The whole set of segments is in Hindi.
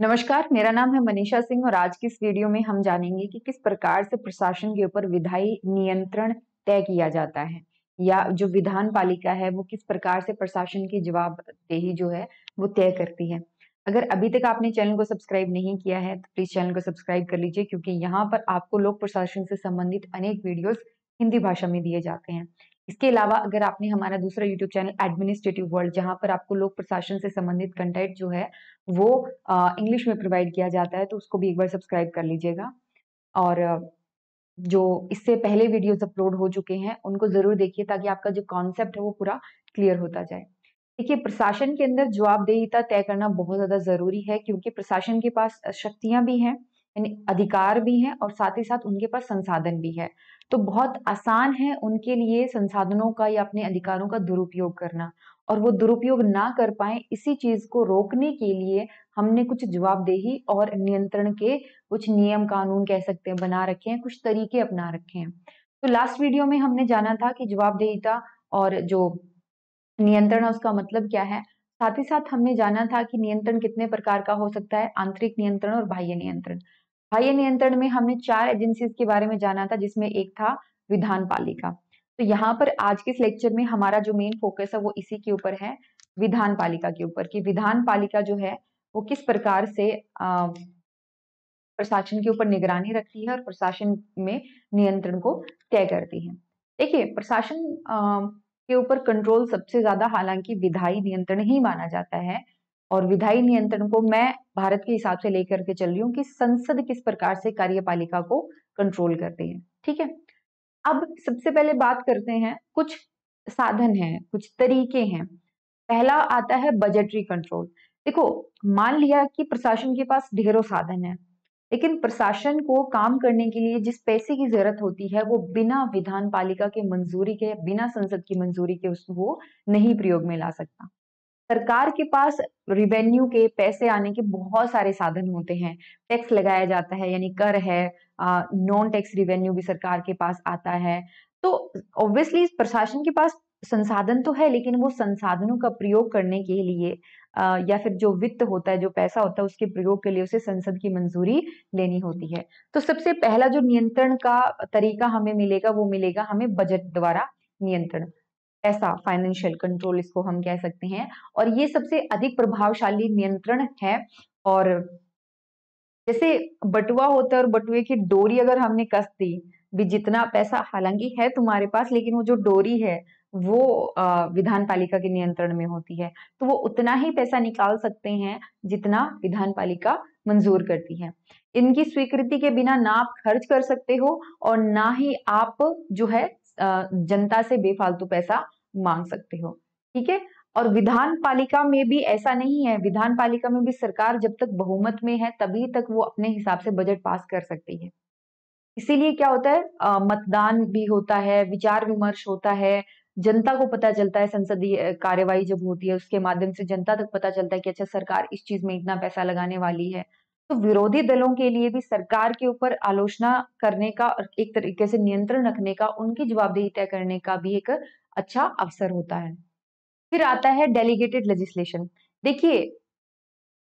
नमस्कार, मेरा नाम है मनीषा सिंह और आज की इस वीडियो में हम जानेंगे कि किस प्रकार से प्रशासन के ऊपर विधायी नियंत्रण तय किया जाता है या जो विधान पालिका है वो किस प्रकार से प्रशासन की जवाबदेही जो है वो तय करती है। अगर अभी तक आपने चैनल को सब्सक्राइब नहीं किया है तो प्लीज चैनल को सब्सक्राइब कर लीजिए क्योंकि यहाँ पर आपको लोक प्रशासन से संबंधित अनेक वीडियोस हिंदी भाषा में दिए जाते हैं। इसके अलावा अगर आपने हमारा दूसरा यूट्यूब चैनल एडमिनिस्ट्रेटिव वर्ल्ड जहाँ पर आपको लोक प्रशासन से संबंधित कंटेंट जो है वो इंग्लिश में प्रोवाइड किया जाता है तो उसको भी एक बार सब्सक्राइब कर लीजिएगा। और जो इससे पहले वीडियोस अपलोड हो चुके हैं उनको जरूर देखिए ताकि आपका जो कॉन्सेप्ट है वो पूरा क्लियर होता जाए। देखिए, प्रशासन के अंदर जवाबदेहिता तय करना बहुत ज्यादा जरूरी है क्योंकि प्रशासन के पास शक्तियां भी हैं, यानी अधिकार भी हैं और साथ ही साथ उनके पास संसाधन भी है। तो बहुत आसान है उनके लिए संसाधनों का या अपने अधिकारों का दुरुपयोग करना, और वो दुरुपयोग ना कर पाए इसी चीज को रोकने के लिए हमने कुछ जवाबदेही और नियंत्रण के कुछ नियम कानून कह सकते हैं बना रखे हैं, कुछ तरीके अपना रखे हैं। तो लास्ट वीडियो में हमने जाना था कि जवाबदेहिता और जो नियंत्रण है उसका मतलब क्या है। साथ ही साथ हमने जाना था कि नियंत्रण कितने प्रकार का हो सकता है, आंतरिक नियंत्रण और बाह्य नियंत्रण। बाह्य नियंत्रण में हमने 4 एजेंसीज के बारे में जाना था जिसमें एक था विधान पालिका। तो यहाँ पर आज के इस लेक्चर में हमारा जो मेन फोकस है वो इसी के ऊपर है, विधान पालिका के ऊपर, कि विधान पालिका जो है वो किस प्रकार से प्रशासन के ऊपर निगरानी रखती है और प्रशासन में नियंत्रण को तय करती है। देखिए, प्रशासन के ऊपर कंट्रोल सबसे ज्यादा हालांकि विधायी नियंत्रण ही माना जाता है, और विधायी नियंत्रण को मैं भारत के हिसाब से लेकर के चल रही हूँ कि संसद किस प्रकार से कार्यपालिका को कंट्रोल करती है। ठीक है, अब सबसे पहले बात करते हैं, कुछ साधन हैं, कुछ तरीके हैं। पहला आता है बजटरी कंट्रोल। देखो, मान लिया कि प्रशासन के पास ढेरों साधन है, लेकिन प्रशासन को काम करने के लिए जिस पैसे की जरूरत होती है वो बिना विधान पालिका के मंजूरी के, बिना संसद की मंजूरी के उस वो नहीं प्रयोग में ला सकता। सरकार के पास रिवेन्यू के पैसे आने के बहुत सारे साधन होते हैं। टैक्स लगाया जाता है, यानी कर है, नॉन टैक्स रिवेन्यू भी सरकार के पास आता है। तो ऑब्वियसली प्रशासन के पास संसाधन तो है, लेकिन वो संसाधनों का प्रयोग करने के लिए या फिर जो वित्त होता है, जो पैसा होता है, उसके प्रयोग के लिए उसे संसद की मंजूरी लेनी होती है। तो सबसे पहला जो नियंत्रण का तरीका हमें मिलेगा वो मिलेगा हमें बजट द्वारा नियंत्रण, ऐसा फाइनेंशियल कंट्रोल इसको हम कह सकते हैं। और ये सबसे अधिक प्रभावशाली नियंत्रण है। और जैसे बटुआ होता है और बटुए की डोरी अगर हमने कस दी, भी जितना पैसा हालांकि है तुम्हारे पास, लेकिन वो जो डोरी है वो विधान पालिका के नियंत्रण में होती है, तो वो उतना ही पैसा निकाल सकते हैं जितना विधान पालिका मंजूर करती है। इनकी स्वीकृति के बिना ना आप खर्च कर सकते हो और ना ही आप जो है जनता से बेफालतू पैसा मांग सकते हो। ठीक है, और विधान पालिका में भी ऐसा नहीं है, विधान पालिका में भी सरकार जब तक बहुमत में है तभी तक वो अपने हिसाब से बजट पास कर सकती है। इसीलिए क्या होता है, मतदान भी होता है, विचार विमर्श होता है, जनता को पता चलता है, संसदीय कार्यवाही जब होती है उसके माध्यम से जनता तक पता चलता है कि अच्छा सरकार इस चीज में इतना पैसा लगाने वाली है। तो विरोधी दलों के लिए भी सरकार के ऊपर आलोचना करने का और एक तरीके से नियंत्रण रखने का, उनकी जवाबदेही तय करने का भी एक अच्छा अवसर होता है। फिर आता है डेलीगेटेड लेजिस्लेशन। देखिए,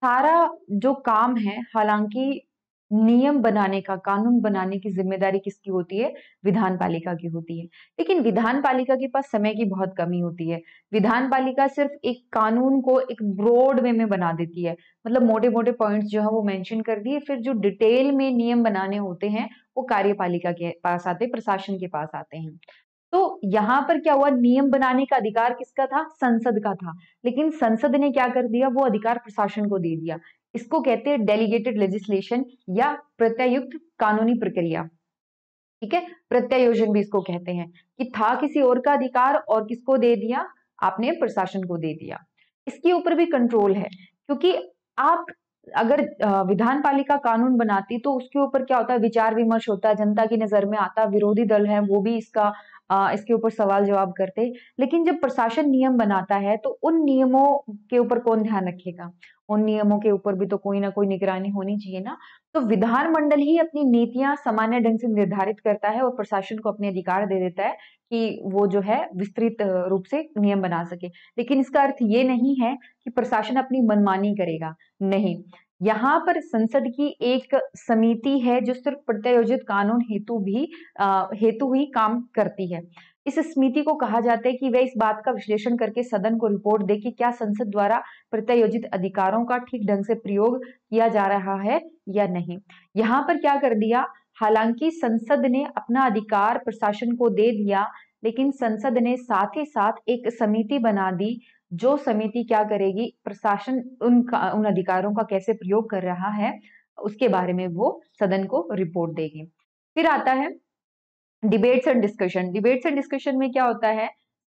सारा जो काम है, हालांकि नियम बनाने का, कानून बनाने की जिम्मेदारी किसकी होती है, विधान पालिका की होती है। लेकिन विधान पालिका के पास समय की बहुत कमी होती है। विधान पालिका सिर्फ एक कानून को एक ब्रॉड वे में बना देती है, मतलब मोटे मोटे पॉइंट्स जो है वो मेंशन कर दिए, फिर जो डिटेल में नियम बनाने होते हैं वो कार्यपालिका के पास आते, प्रशासन के पास आते हैं। तो यहाँ पर क्या हुआ, नियम बनाने का अधिकार किसका था, संसद का था, लेकिन संसद ने क्या कर दिया, वो अधिकार प्रशासन को दे दिया। इसको कहते हैं डेलीगेटेड लेजिस्लेशन या प्रत्यायुक्त कानूनी प्रक्रिया। ठीक है, प्रत्यायोजन भी इसको कहते हैं, कि था किसी और का अधिकार और किसको दे दिया, आपने प्रशासन को दे दिया। इसके ऊपर भी कंट्रोल है, क्योंकि आप अगर विधान पालिका कानून बनाती तो उसके ऊपर क्या होता है, विचार विमर्श होता है, जनता की नजर में आता, विरोधी दल है वो भी इसके ऊपर सवाल जवाब करते। लेकिन जब प्रशासन नियम बनाता है तो उन नियमों के ऊपर कौन ध्यान रखेगा, उन नियमों के ऊपर भी तो कोई ना कोई निगरानी होनी चाहिए ना। तो विधानमंडल ही अपनी नीतियां सामान्य ढंग से निर्धारित करता है और प्रशासन को अपने अधिकार दे देता है कि वो जो है विस्तृत रूप से नियम बना सके। लेकिन इसका अर्थ ये नहीं है कि प्रशासन अपनी मनमानी करेगा, नहीं। यहाँ पर संसद की एक समिति है जो सिर्फ प्रत्यायोजित कानून हेतु ही काम करती है। इस समिति को कहा जाता है कि वह इस बात का विश्लेषण करके सदन को रिपोर्ट दे कि क्या संसद द्वारा प्रत्यायोजित अधिकारों का ठीक ढंग से प्रयोग किया जा रहा है या नहीं। यहाँ पर क्या कर दिया, हालांकि संसद ने अपना अधिकार प्रशासन को दे दिया, लेकिन संसद ने साथ ही साथ एक समिति बना दी, जो समिति क्या करेगी, प्रशासन उन अधिकारों का कैसे प्रयोग कर रहा है उसके बारे में वो सदन को रिपोर्ट देगी। फिर आता है debates and discussion. Debates and discussion में क्या होता है,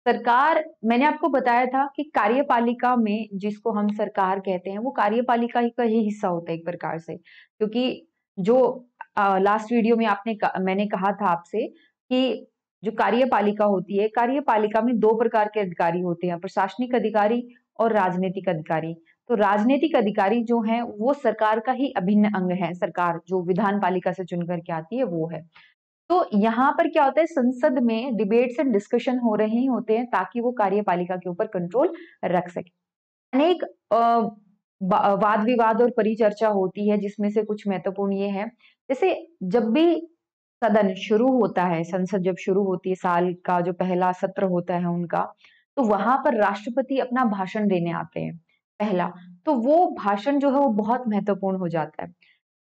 सरकार, मैंने आपको बताया था कि कार्यपालिका में जिसको हम सरकार कहते हैं वो कार्यपालिका का ही हिस्सा होता है एक प्रकार से, क्योंकि जो लास्ट वीडियो में मैंने कहा था आपसे कि जो कार्यपालिका होती है, कार्यपालिका में दो प्रकार के अधिकारी होते हैं, प्रशासनिक अधिकारी और राजनीतिक अधिकारी। तो राजनीतिक अधिकारी जो है वो सरकार का ही अभिन्न अंग है, सरकार जो विधान पालिका से चुन करके आती है वो है। तो यहाँ पर क्या होता है, संसद में डिबेट्स एंड डिस्कशन हो रहे ही होते हैं ताकि वो कार्यपालिका के ऊपर कंट्रोल रख सके। अनेक वाद विवाद और परिचर्चा होती है, जिसमें से कुछ महत्वपूर्ण ये है, जैसे जब भी सदन शुरू होता है, संसद जब शुरू होती है, साल का जो पहला सत्र होता है उनका, तो वहां पर राष्ट्रपति अपना भाषण देने आते हैं पहला। तो वो भाषण जो है वो बहुत महत्वपूर्ण हो जाता है।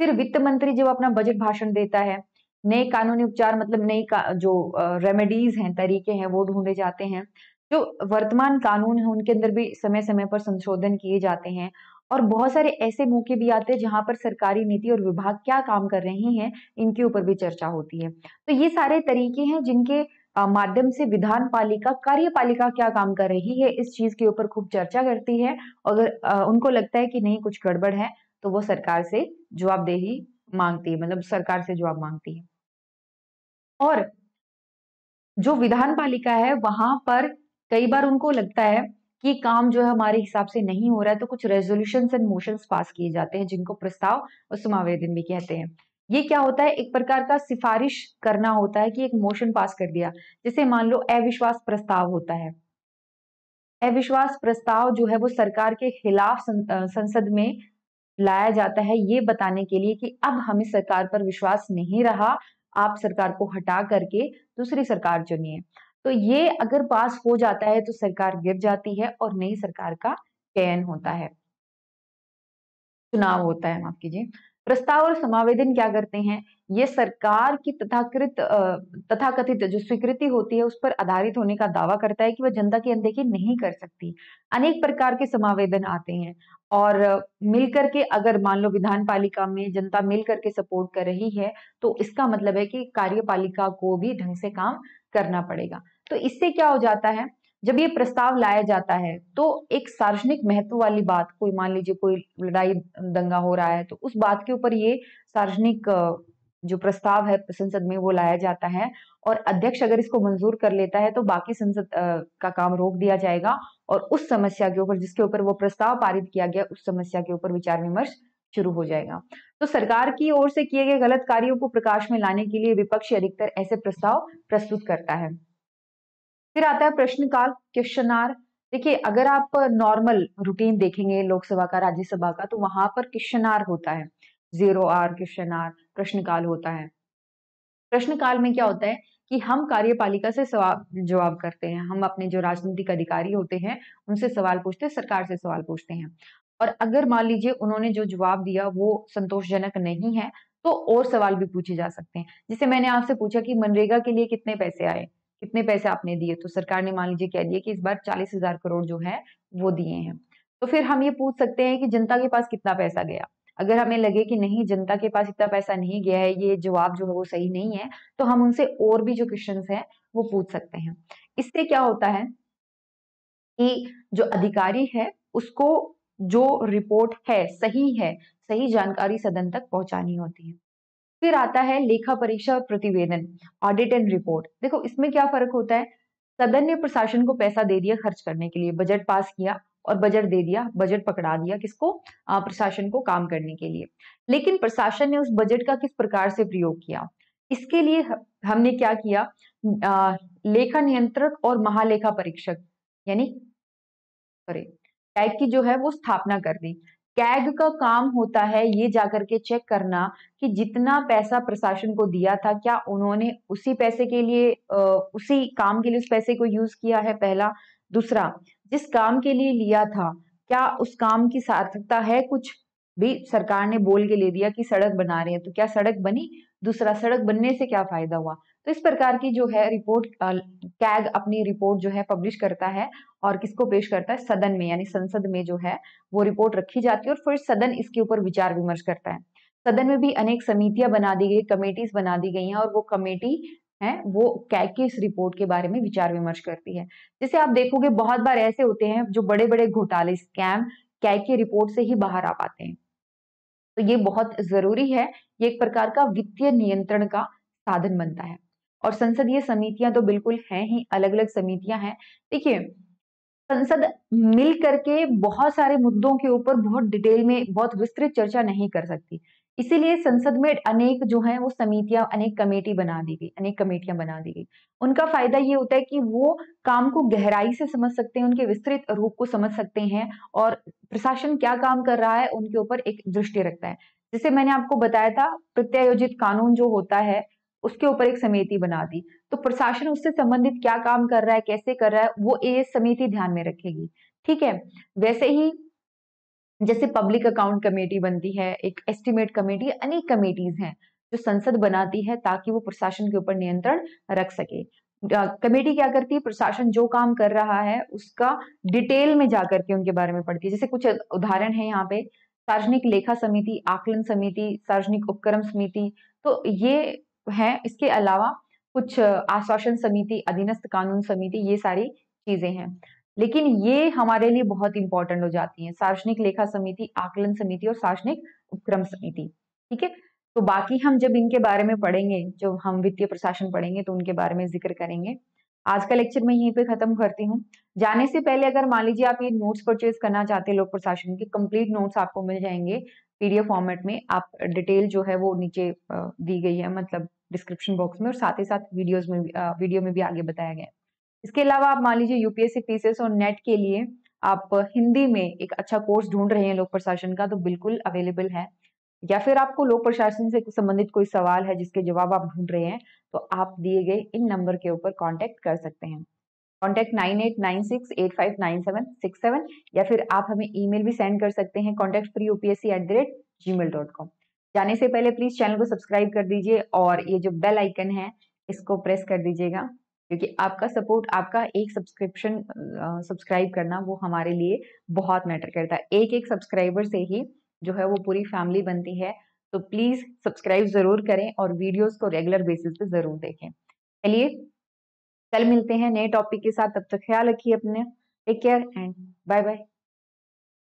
फिर वित्त मंत्री जब अपना बजट भाषण देता है, नए कानूनी उपचार मतलब जो रेमेडीज हैं, तरीके हैं, वो ढूंढे जाते हैं। जो वर्तमान कानून है उनके अंदर भी समय समय पर संशोधन किए जाते हैं। और बहुत सारे ऐसे मौके भी आते हैं जहां पर सरकारी नीति और विभाग क्या काम कर रहे हैं इनके ऊपर भी चर्चा होती है। तो ये सारे तरीके हैं जिनके माध्यम से विधान पालिका, कार्यपालिका क्या काम कर रही है इस चीज के ऊपर खूब चर्चा करती है। अगर उनको लगता है कि नहीं कुछ गड़बड़ है तो वो सरकार से जवाबदेही मांगती है, मतलब सरकार से जवाब मांगती है। और जो विधान पालिका है वहां पर कई बार उनको लगता है कि काम जो है हमारे हिसाब से नहीं हो रहा है, तो कुछ रेजोल्यूशंस एंड मोशंस पास किए जाते हैं जिनको प्रस्ताव और समावेदन भी कहते हैं। ये क्या होता है, एक प्रकार का सिफारिश करना होता है कि एक मोशन पास कर दिया। जैसे मान लो अविश्वास प्रस्ताव होता है, अविश्वास प्रस्ताव जो है वो सरकार के खिलाफ संसद में लाया जाता है, ये बताने के लिए कि अब हमें सरकार पर विश्वास नहीं रहा, आप सरकार को हटा करके दूसरी सरकार चुनिए। तो ये अगर पास हो जाता है तो सरकार गिर जाती है और नई सरकार का चयन होता है, चुनाव होता है, माफ कीजिए। प्रस्ताव और समावेदन क्या करते हैं, ये सरकार की तथाकथित जो स्वीकृति होती है उस पर आधारित होने का दावा करता है कि वह जनता की अनदेखी नहीं कर सकती। अनेक प्रकार के समावेदन आते हैं और मिलकर के, अगर मान लो विधान पालिका में जनता मिलकर के सपोर्ट कर रही है तो इसका मतलब है कि कार्यपालिका को भी ढंग से काम करना पड़ेगा। तो इससे क्या हो जाता है, जब ये प्रस्ताव लाया जाता है तो एक सार्वजनिक महत्व वाली बात, कोई मान लीजिए कोई लड़ाई दंगा हो रहा है तो उस बात के ऊपर ये सार्वजनिक जो प्रस्ताव है संसद में वो लाया जाता है, और अध्यक्ष अगर इसको मंजूर कर लेता है तो बाकी संसद का काम रोक दिया जाएगा और उस समस्या के ऊपर, जिसके ऊपर वो प्रस्ताव पारित किया गया, उस समस्या के ऊपर विचार विमर्श शुरू हो जाएगा। तो सरकार की ओर से किए गए गलत कार्यों को प्रकाश में लाने के लिए विपक्ष अधिकतर ऐसे प्रस्ताव प्रस्तुत करता है। फिर आता है प्रश्नकाल, क्वेश्चन आवर। देखिए, अगर आप नॉर्मल रूटीन देखेंगे लोकसभा का, राज्यसभा का, तो वहां पर क्वेश्चन आवर होता है, 0 आवर क्वेश्चन आवर, प्रश्नकाल होता है। प्रश्नकाल में क्या होता है कि हम कार्यपालिका से सवाल जवाब करते हैं, हम अपने जो राजनीतिक अधिकारी होते हैं उनसे सवाल पूछते हैं, सरकार से सवाल पूछते हैं। और अगर मान लीजिए उन्होंने जो जवाब दिया वो संतोषजनक नहीं है तो और सवाल भी पूछे जा सकते हैं। जैसे मैंने आपसे पूछा कि मनरेगा के लिए कितने पैसे आए, कितने पैसे आपने दिए, तो सरकार ने मान लीजिए कह दिया कि इस बार 40,000 करोड़ जो है वो दिए हैं। तो फिर हम ये पूछ सकते हैं कि जनता के पास कितना पैसा गया। अगर हमें लगे कि नहीं जनता के पास इतना पैसा नहीं गया है, ये जवाब जो है वो सही नहीं है, तो हम उनसे और भी जो क्वेश्चंस हैं वो पूछ सकते हैं। इससे क्या होता है कि जो अधिकारी है उसको जो रिपोर्ट है, सही जानकारी सदन तक पहुंचानी होती है। फिर आता है लेखा परीक्षा और प्रतिवेदन, ऑडिट एंड रिपोर्ट। देखो इसमें क्या फर्क होता है, सदन ने प्रशासन को पैसा दे दिया खर्च करने के लिए, बजट पास किया और बजट दे दिया, बजट पकड़ा दिया किसको, प्रशासन को काम करने के लिए। लेकिन प्रशासन ने उस बजट का किस प्रकार से प्रयोग किया, इसके लिए हमने क्या किया, लेखा नियंत्रक और महालेखा परीक्षक यानी सॉरी टाइप की जो है वो स्थापना कर दी। कैग का काम होता है ये जाकर के चेक करना कि जितना पैसा प्रशासन को दिया था क्या उन्होंने उसी पैसे के लिए उसी काम के लिए उस पैसे को यूज किया है, पहला। दूसरा, जिस काम के लिए लिया था क्या उस काम की सार्थकता है, कुछ भी सरकार ने बोल के ले दिया कि सड़क बना रहे हैं तो क्या सड़क बनी, दूसरा सड़क बनने से क्या फायदा हुआ। तो इस प्रकार की जो है रिपोर्ट कैग अपनी रिपोर्ट जो है पब्लिश करता है और किसको पेश करता है, सदन में, यानी संसद में जो है वो रिपोर्ट रखी जाती है और फिर सदन इसके ऊपर विचार विमर्श करता है। सदन में भी अनेक समितियां बना दी गई, कमेटीज बना दी गई हैं और वो कमेटी है वो कैग की इस रिपोर्ट के बारे में विचार विमर्श करती है। जैसे आप देखोगे बहुत बार ऐसे होते हैं जो बड़े बड़े घोटाले, स्कैम कैग की रिपोर्ट से ही बाहर आ पाते हैं। तो ये बहुत जरूरी है, ये एक प्रकार का वित्तीय नियंत्रण का साधन बनता है। और संसदीय समितियां तो बिल्कुल हैं ही, अलग अलग समितियां हैं। देखिए, संसद मिल करके बहुत सारे मुद्दों के ऊपर बहुत डिटेल में, बहुत विस्तृत चर्चा नहीं कर सकती। इसीलिए संसद में अनेक जो है वो समितियां, अनेक कमेटी बना दी गई, अनेक कमेटियां बना दी गई। उनका फायदा ये होता है कि वो काम को गहराई से समझ सकते हैं, उनके विस्तृत रूप को समझ सकते हैं और प्रशासन क्या काम कर रहा है उनके ऊपर एक दृष्टि रखता है। जैसे मैंने आपको बताया था, प्रत्यायोजित कानून जो होता है उसके ऊपर एक समिति बना दी, तो प्रशासन उससे संबंधित क्या काम कर रहा है, कैसे कर रहा है, वो ये समिति ध्यान में रखेगी। ठीक है। वैसे ही जैसे पब्लिक अकाउंट कमेटी बनती है, एक एस्टिमेट कमेटी, अनेक कमेटीज हैं जो संसद बनाती है ताकि वो प्रशासन के ऊपर नियंत्रण रख सके। कमेटी क्या करती है, प्रशासन जो काम कर रहा है उसका डिटेल में जाकर के उनके बारे में पढ़ती है। जैसे कुछ उदाहरण है यहाँ पे, सार्वजनिक लेखा समिति, आकलन समिति, सार्वजनिक उपक्रम समिति, तो ये है। इसके अलावा कुछ आश्वासन समिति, अधीनस्थ कानून समिति, ये सारी चीजें हैं। लेकिन ये हमारे लिए बहुत इंपॉर्टेंट हो जाती हैं, सार्वजनिक लेखा समिति, आकलन समिति और सार्वजनिक उपक्रम समिति। ठीक है। तो बाकी हम जब इनके बारे में पढ़ेंगे, जो हम वित्तीय प्रशासन पढ़ेंगे तो उनके बारे में जिक्र करेंगे। आज का लेक्चर मैं यहीं पे खत्म करती हूँ। जाने से पहले अगर मान लीजिए आप ये नोट्स परचेज करना चाहते हैं लोक प्रशासन के, कंप्लीट नोट्स आपको मिल जाएंगे पीडीएफ फॉर्मेट में। आप डिटेल जो है वो नीचे दी गई है, मतलब डिस्क्रिप्शन बॉक्स में, और साथ ही साथ वीडियोस में वीडियो में भी आगे बताया गया है। इसके अलावा आप मान लीजिए यूपीएससी, पीसीएस और नेट के लिए आप हिंदी में एक अच्छा कोर्स ढूंढ रहे हैं लोक प्रशासन का, तो बिल्कुल अवेलेबल है। या फिर आपको लोक प्रशासन से संबंधित कोई सवाल है जिसके जवाब आप ढूंढ रहे हैं, तो आप दिए गए इन नंबर के ऊपर कांटेक्ट कर सकते हैं। कॉन्टैक्ट 9896859767, या फिर आप हमें ईमेल भी सेंड कर सकते हैं contactfreeupsc@gmail.com। जाने से पहले प्लीज चैनल को सब्सक्राइब कर दीजिए और ये जो बेल आइकन है इसको प्रेस कर दीजिएगा, क्योंकि आपका सपोर्ट, आपका एक सब्सक्राइब करना वो हमारे लिए बहुत मैटर करता है। एक एक सब्सक्राइबर से ही जो है वो पूरी फैमिली बनती है। तो प्लीज सब्सक्राइब जरूर करें और वीडियोस को रेगुलर बेसिस पे जरूर देखें। चलिए, कल मिलते हैं नए टॉपिक के साथ, तब तक ख्याल रखिए अपने। Take care and bye bye.